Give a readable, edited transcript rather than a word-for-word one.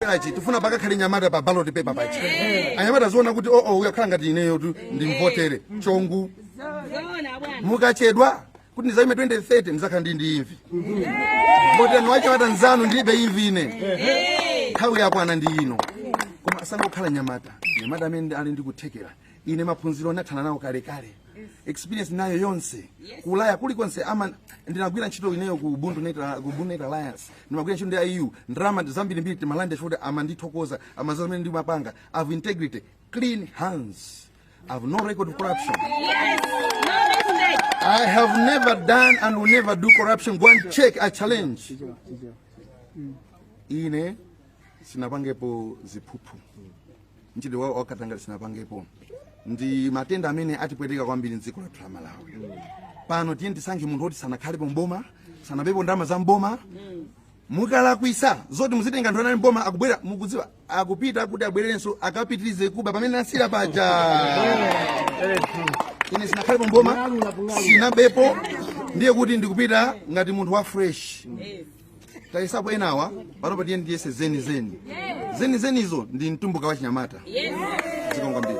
achi tufuna baka khali nyamata pa ballot paper pachi anyamata ziona kuti uyakhala ngati ineyo tu ndimvotere chongu mukachedwa kuti ndizaime 2030 ndizakhala ndi imvi votani wache watanzanu ndilibe imvi ine nthawi yakwana ndi ino koma asangokhala nyamata amene ali ndi kuthekera ine maphunziro nathana nawo kale experience nayo yonse kulaya kulikonse ndinagwira ntchito ineyo ku Ubuntu Net Alliance ndimagwira ntchito ndi IU ndrama zambirimbiri timalanda choti amandithokoza amazazi amene ndimapanga I have integrity clean hands I have no record of corruption. I have never done and will never do corruption. Go and check. I challenge. Ine sinapangepo ziphuphu. Nchidi wao wakatanga sinapangepo. Ndi matenda amene atipweteka kwambiri ndziko la Malawi. Pano tiye ndisange munthu oti sanakhalepo mboma, sanabepo ndalama za mboma. Mukala kuisa zoti muzitenga anthu anali mboma akubwera mukudziwa akupita kuti abwererenso akapitirize kuba pamene asira paja. Ine sinakhalepo mboma sinabepo ndiye kuti ndikupita ngati munthu wa fresh. Taisapo enawa panopa tiye ndiyese zeni izo ndi Mtumbuka wa Chinyamata. Zikonga mbiri.